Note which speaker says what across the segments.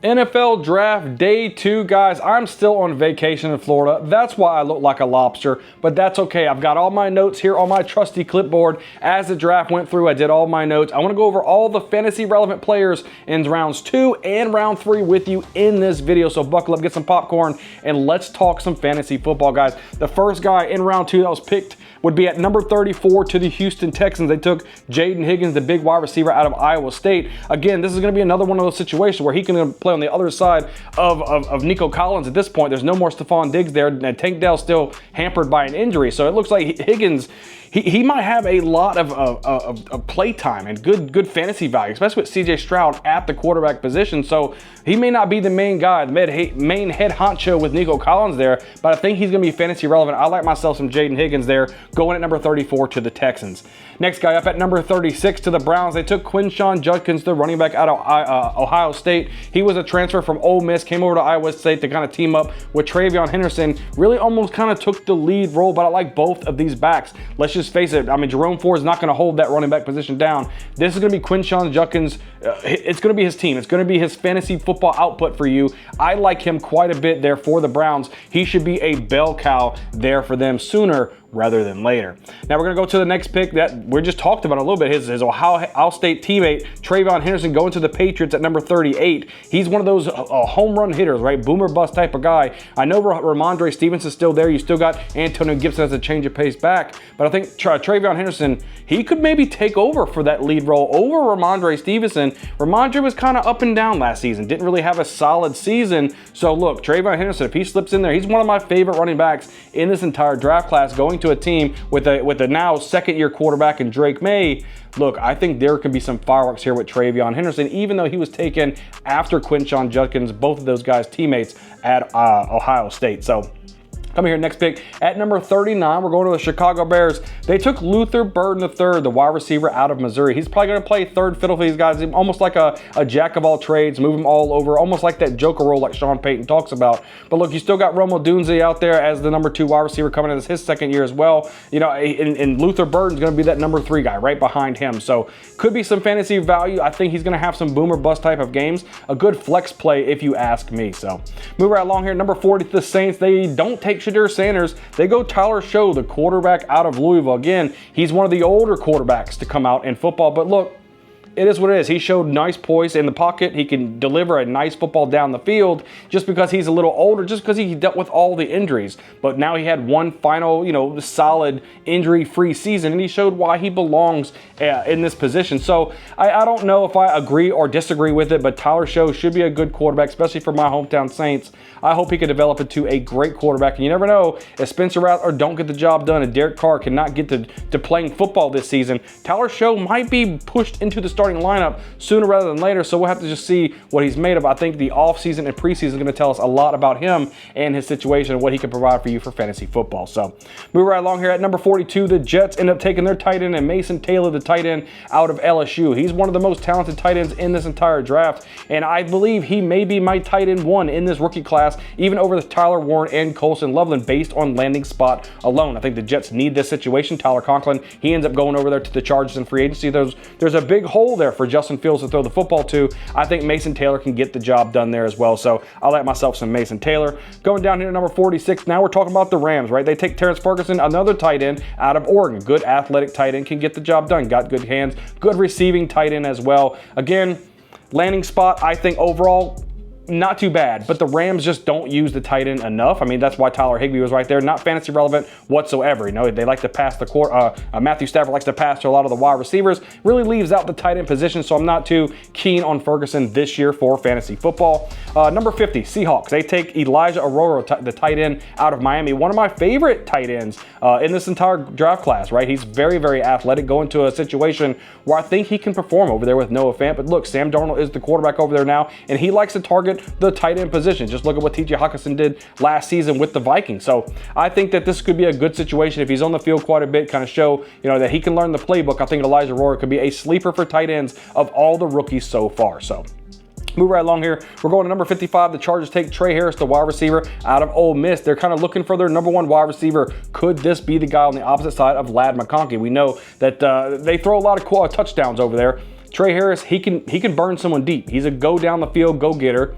Speaker 1: NFL draft day 2, guys. I'm still on vacation in Florida. That's why I look like a lobster, but that's okay. I've got all my notes here on my trusty clipboard. As the draft went through, I did all my notes. I want to go over all the fantasy relevant players in rounds 2 and round 3 with you in this video. So buckle up, get some popcorn, and let's talk some fantasy football, guys. The first guy in round 2 that was picked would be at number 34 to the Houston Texans. They took Jaden Higgins, the big wide receiver out of Iowa State. Again, this is going to be another one of those situations where he can play on the other side of Nico Collins at this point. There's no more Stephon Diggs there, and Tank Dell's still hampered by an injury. So it looks like Higgins, he might have a lot of play time and good fantasy value, especially with CJ Stroud at the quarterback position. So he may not be the main guy, the main head honcho with Nico Collins there, but I think he's going to be fantasy relevant. I like myself some Jaden Higgins there, going at number 34 to the Texans. Next guy up at number 36 to the Browns, they took Quinshon Judkins, the running back out of Ohio State. He was a transfer from Ole Miss, came over to Iowa State to kind of team up with Travion Henderson. Really almost kind of took the lead role, but I like both of these backs. Let's just face it, I mean, Jerome Ford is not going to hold that running back position down. This is going to be Quinshon Judkins. It's going to be his team. It's going to be his fantasy football output for you. I like him quite a bit there for the Browns. He should be a bell cow there for them sooner rather than later. Now we're going to go to the next pick that we just talked about a little bit. His Ohio State teammate, Travion Henderson, going to the Patriots at number 38. He's one of those home run hitters, right? Boomer bust type of guy. I know Ramondre Stevenson's still there. You still got Antonio Gibson as a change of pace back. But I think Travion Henderson, he could maybe take over for that lead role over Ramondre Stevenson. Ramondre was kind of up and down last season. Didn't really have a solid season. So look, Travion Henderson, if he slips in there, he's one of my favorite running backs in this entire draft class, going to a team with a now second-year quarterback in Drake May. Look, I think there could be some fireworks here with Travion Henderson, even though he was taken after Quinshon Judkins, both of those guys teammates at Ohio State. So coming here, next pick at number 39, we're going to the Chicago Bears. They took Luther Burden III, the wide receiver out of Missouri. He's probably going to play third fiddle for these guys, almost like a jack of all trades, move them all over, almost like that Joker role like Sean Payton talks about. But look, you still got Rome Odunze out there as the number 2 wide receiver coming in as his second year as well. You know, and Luther Burden's going to be that number 3 guy right behind him. So could be some fantasy value. I think he's going to have some boomer bust type of games. A good flex play if you ask me. So move right along here. Number 40, the Saints. They don't take Shadir Sanders. They go Tyler Show, the quarterback out of Louisville. Again, he's one of the older quarterbacks to come out in football, but look, it is what it is. He showed nice poise in the pocket. He can deliver a nice football down the field just because he's a little older, just because he dealt with all the injuries. But now he had one final, solid injury-free season, and he showed why he belongs in this position. So I don't know if I agree or disagree with it, but Tyler Show should be a good quarterback, especially for my hometown Saints. I hope he can develop into a great quarterback. And you never know, if Spencer Rattler don't get the job done and Derek Carr cannot get to playing football this season, Tyler Show might be pushed into the starting lineup sooner rather than later. So we'll have to just see what he's made of. I think the offseason and preseason is going to tell us a lot about him and his situation and what he can provide for you for fantasy football. So move right along here at number 42, the Jets end up taking their tight end and Mason Taylor, the tight end out of LSU. He's one of the most talented tight ends in this entire draft, and I believe he may be my tight end 1 in this rookie class, even over the Tyler Warren and Colson Loveland based on landing spot alone. I think the Jets need this situation. Tyler Conklin, he ends up going over there to the Chargers in free agency. There's a big hole there for Justin Fields to throw the football to. I think Mason Taylor can get the job done there as well. So I'll let myself some Mason Taylor. Going down here to number 46, now we're talking about the Rams, right? They take Terrence Ferguson, another tight end out of Oregon. Good athletic tight end, can get the job done. Got good hands, good receiving tight end as well. Again, landing spot, I think overall, not too bad, but the Rams just don't use the tight end enough. I mean, that's why Tyler Higbee was right there. Not fantasy relevant whatsoever. They like to pass the court. Matthew Stafford likes to pass to a lot of the wide receivers. Really leaves out the tight end position, so I'm not too keen on Ferguson this year for fantasy football. Number 50, Seahawks. They take Elijah Aurora, the tight end out of Miami. One of my favorite tight ends in this entire draft class, right? He's very, very athletic, going to a situation where I think he can perform over there with Noah Fant. But look, Sam Darnold is the quarterback over there now, and he likes to target the tight end position. Just look at what T.J. Hawkinson did last season with the Vikings. So I think that this could be a good situation if he's on the field quite a bit, kind of show that he can learn the playbook. I think Elijah Aurora could be a sleeper for tight ends of all the rookies so far. So move right along here. We're going to number 55. The Chargers take Trey Harris, the wide receiver out of Ole Miss. They're kind of looking for their number 1 wide receiver. Could this be the guy on the opposite side of Ladd McConkey? We know that they throw a lot of touchdowns over there. Trey Harris, he can burn someone deep. He's a go down the field, go getter.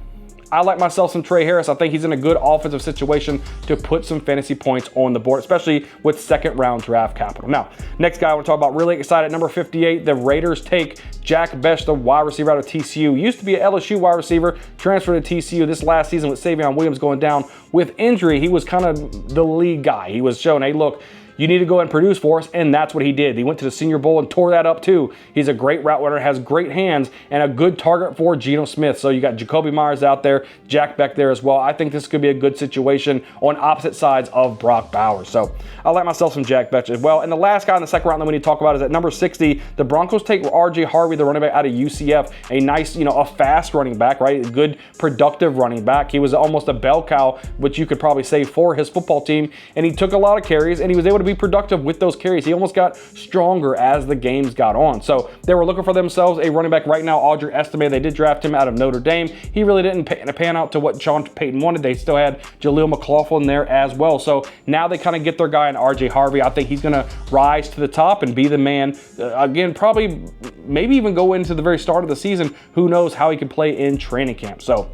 Speaker 1: I like myself some Trey Harris. I think he's in a good offensive situation to put some fantasy points on the board, especially with second-round draft capital. Now, next guy I want to talk about, really excited, number 58, the Raiders take Jack Bech, the wide receiver out of TCU. Used to be an LSU wide receiver, transferred to TCU this last season with Savion Williams going down with injury. He was kind of the lead guy. He was showing, hey, look, you need to go and produce for us, and that's what he did. He went to the Senior Bowl and tore that up too. He's a great route runner, has great hands, and a good target for Geno Smith. So you got Jacoby Myers out there, Jack Bech there as well. I think this could be a good situation on opposite sides of Brock Bowers. So I like myself some Jack Bech as well. And the last guy in the second round that we need to talk about is at number 60. The Broncos take R.J. Harvey, the running back out of UCF, a nice, a fast running back, right? A good, productive running back. He was almost a bell cow, which you could probably say for his football team, and he took a lot of carries, and he was able to be productive with those carries. He almost got stronger as the games got on. So they were looking for themselves a running back right now. Audrey Estime, they did draft him out of Notre Dame. He really didn't pan out to what Sean Payton wanted. They still had Jaleel McLaughlin there as well. So now they kind of get their guy in RJ Harvey. I think he's going to rise to the top and be the man. Again, probably maybe even go into the very start of the season. Who knows how he can play in training camp. So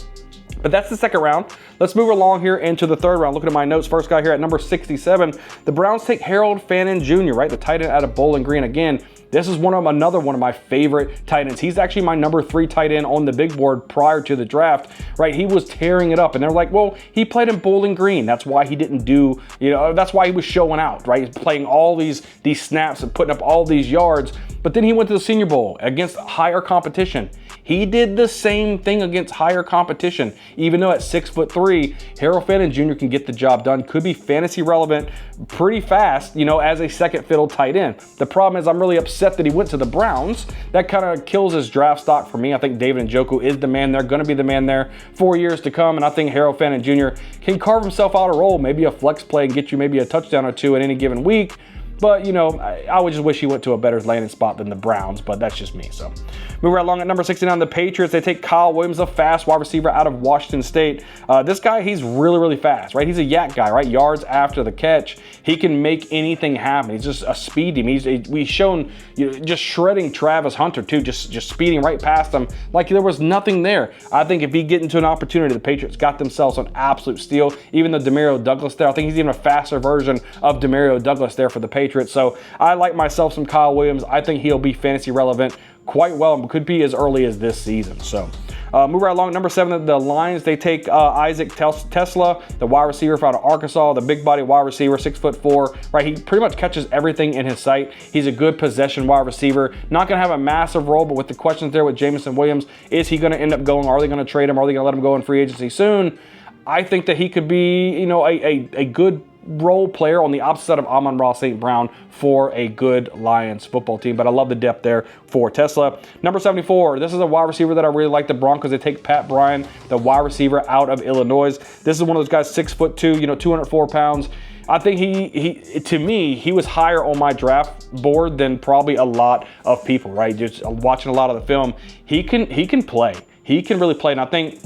Speaker 1: but that's the second round. Let's move along here into the third round. Looking at my notes, first guy here at number 67, the Browns take Harold Fannin Jr., right? The tight end out of Bowling Green. Again, this is another one of my favorite tight ends. He's actually my number 3 tight end on the big board prior to the draft, right? He was tearing it up, and they're like, well, he played in Bowling Green. That's why he didn't do, that's why he was showing out, right? He's playing all these snaps and putting up all these yards. But then he went to the Senior Bowl against higher competition. He did the same thing against higher competition. Even though at 6'3", Harold Fannin Jr. can get the job done, could be fantasy relevant pretty fast, as a second fiddle tight end. The problem is I'm really upset that he went to the Browns. That kind of kills his draft stock for me. I think David Njoku is the man there, going to be the man there for years to come, and I think Harold Fannin Jr. can carve himself out a role, maybe a flex play and get you maybe a touchdown or two in any given week. But, I would just wish he went to a better landing spot than the Browns, but that's just me. So, moving right along at number 69, the Patriots, they take Kyle Williams, a fast wide receiver out of Washington State. This guy, he's really, really fast, right? He's a yak guy, right? Yards after the catch. He can make anything happen. He's just a speed team. We've shown, just shredding Travis Hunter, too, just speeding right past him like there was nothing there. I think if he get into an opportunity, the Patriots got themselves an absolute steal. Even the Demario Douglas there, I think he's even a faster version of Demario Douglas there for the Patriots. So I like myself some Kyle Williams. I think he'll be fantasy relevant quite well and could be as early as this season. So move right along. Number 7, the Lions, they take Isaac Tesla, the wide receiver out of Arkansas, the big body wide receiver, 6'4", right? He pretty much catches everything in his sight. He's a good possession wide receiver. Not going to have a massive role, but with the questions there with Jameson Williams, is he going to end up going? Are they going to trade him? Are they going to let him go in free agency soon? I think that he could be, a good role player on the opposite side of Amon-Ra St. Brown for a good Lions football team. But I love the depth there for Tesla. Number 74, this is a wide receiver that I really like, the Broncos. They take Pat Bryant, the wide receiver out of Illinois. This is one of those guys, 6'2", 204 pounds. I think he was higher on my draft board than probably a lot of people, right? Just watching a lot of the film. He can play. He can really play. And I think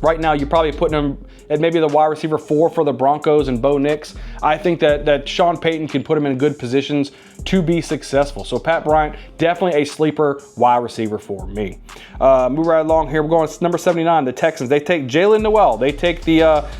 Speaker 1: right now you're probably putting him at maybe the wide receiver 4 for the Broncos and Bo Nix. I think that Sean Payton can put him in good positions to be successful. So Pat Bryant, definitely a sleeper wide receiver for me. Move right along here. We're going to number 79, the Texans. They take Jalen Noel. They take the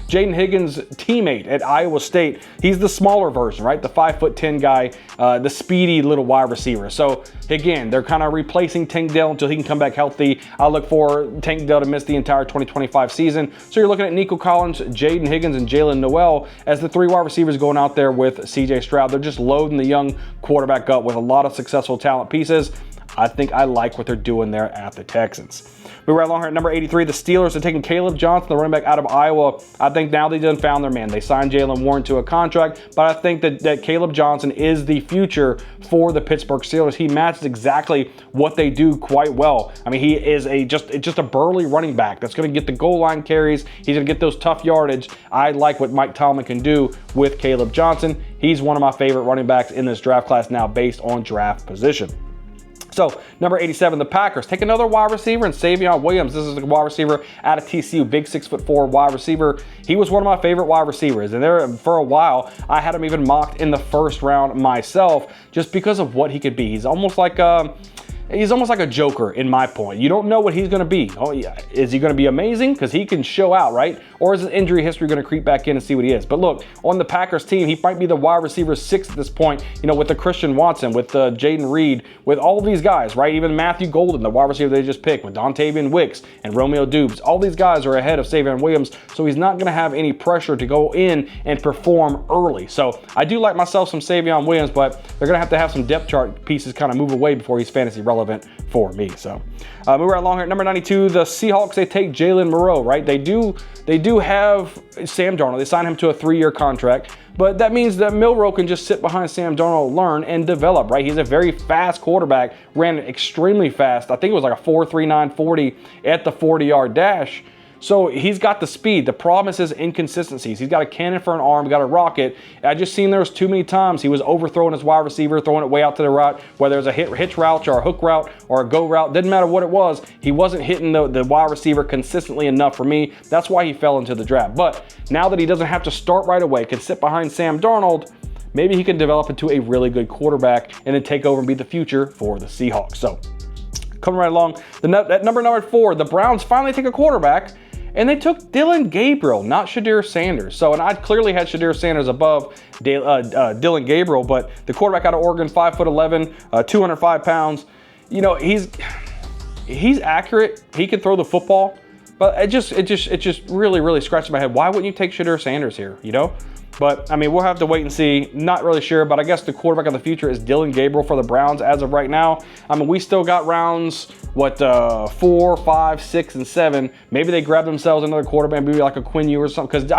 Speaker 1: Jaden Higgins teammate at Iowa State. He's the smaller version, right? The 5'10" guy, the speedy little wide receiver. So again, they're kind of replacing Tank Dell until he can come back healthy. I look for Tank Dell to miss the entire 2025 season. So you're looking at Nico Collins, Jaden Higgins, and Jalen Noel as the 3 wide receivers going out there with CJ Stroud. They're just loading the young quarterback up with a lot of successful talent pieces. I think I like what they're doing there at the Texans. Move right along here at number 83, the Steelers are taking Caleb Johnson, the running back out of Iowa. I think now they done found their man. They signed Jaylen Warren to a contract, but I think that Caleb Johnson is the future for the Pittsburgh Steelers. He matches exactly what they do quite well. I mean, he is just a burly running back that's going to get the goal line carries. He's going to get those tough yardage. I like what Mike Tomlin can do with Caleb Johnson. He's one of my favorite running backs in this draft class now based on draft position. So, number 87, the Packers take another wide receiver in Savion Williams. This is a wide receiver out of TCU, big 6'4" wide receiver. He was one of my favorite wide receivers, and there for a while, I had him even mocked in the first round myself just because of what he could be. He's almost like he's almost like a joker in my point. You don't know what he's going to be. Oh yeah, is he going to be amazing? Because he can show out, right? Or is his injury history going to creep back in and see what he is? But look, on the Packers team, he might be the wide receiver 6 at this point, you know, with the Christian Watson, with Jaden Reed, with all these guys, right? Even Matthew Golden, the wide receiver they just picked, with Dontavian Wicks and Romeo Dubes. All these guys are ahead of Savion Williams, so he's not going to have any pressure to go in and perform early. So I do like myself some Savion Williams, but they're going to have some depth chart pieces kind of move away before he's fantasy relevant for me. So moving right along here at number 92, the Seahawks, they take Jalen Moreau, right? They do have Sam Darnold. They signed him to a 3-year contract, but that means that Milroe can just sit behind Sam Darnold, learn and develop, right? He's a very fast quarterback, ran extremely fast. I think it was like a 4.39 40 at the 40-yard dash. So he's got the speed. The problem is his inconsistencies. He's got a cannon for an arm, got a rocket. I just seen there was too many times he was overthrowing his wide receiver, throwing it way out to the right, whether it was a hitch route or a hook route or a go route. Didn't matter what it was. He wasn't hitting the wide receiver consistently enough for me. That's why he fell into the draft. But now that he doesn't have to start right away, can sit behind Sam Darnold, maybe he can develop into a really good quarterback and then take over and be the future for the Seahawks. So coming right along, at number 4, the Browns finally take a quarterback. And they took Dillon Gabriel, not Shadir Sanders. So, and I clearly had Shadir Sanders above Dillon Gabriel, but the quarterback out of Oregon, 5'11", 205 pounds. You know, he's accurate. He can throw the football, but it just really scratches my head. Why wouldn't you take Shadir Sanders here? You know. But, I mean, we'll have to wait and see. Not really sure, but I guess the quarterback of the future is Dillon Gabriel for the Browns as of right now. I mean, we still got rounds, 4, 5, 6, and 7. Maybe they grab themselves another quarterback, maybe like a Quinn Ewers or something, because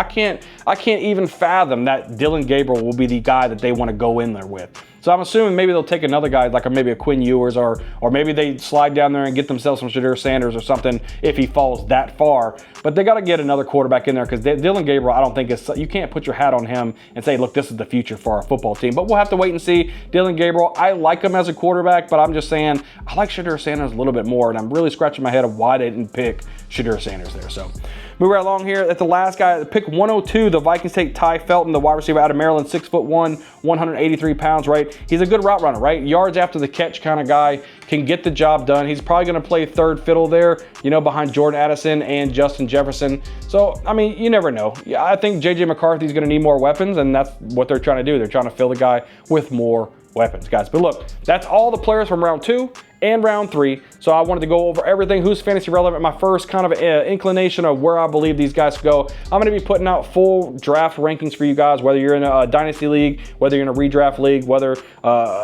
Speaker 1: I can't even fathom that Dillon Gabriel will be the guy that they want to go in there with. So I'm assuming maybe they'll take another guy like maybe a Quinn Ewers or maybe they slide down there and get themselves some Shadir Sanders or something if he falls that far. But they got to get another quarterback in there because Dillon Gabriel, I don't think you can't put your hat on him and say, look, this is the future for our football team. But we'll have to wait and see. Dillon Gabriel, I like him as a quarterback, but I'm just saying I like Shadir Sanders a little bit more, and I'm really scratching my head of why they didn't pick Shadir Sanders there. So move right along here. At the last guy, pick 102, the Vikings take Ty Felton, the wide receiver out of Maryland, 6'1", 183 pounds, right? He's a good route runner, right? Yards after the catch kind of guy, can get the job done. He's probably going to play third fiddle there, you know, behind Jordan Addison and Justin Jefferson. So, I mean, you never know. Yeah, I think J.J. McCarthy's going to need more weapons, and that's what they're trying to do. They're trying to fill the guy with more weapons, guys. But look, that's all the players from round 2 and round 3. So I wanted to go over everything, who's fantasy relevant, my first kind of inclination of where I believe these guys go. I'm going to be putting out full draft rankings for you guys, whether you're in a dynasty league, whether you're in a redraft league, whether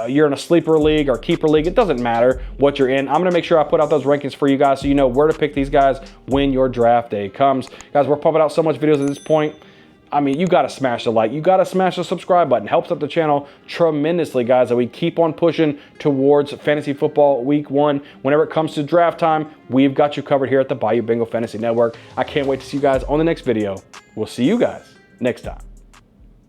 Speaker 1: you're in a sleeper league or keeper league. It doesn't matter what you're in. I'm going to make sure I put out those rankings for you guys so you know where to pick these guys when your draft day comes. Guys, we're pumping out so much videos at this point. I mean, you got to smash the like. You got to smash the subscribe button. Helps out the channel tremendously, guys, that we keep on pushing towards fantasy football week 1. Whenever it comes to draft time, we've got you covered here at the Bayou Bengal Fantasy Network. I can't wait to see you guys on the next video. We'll see you guys next time.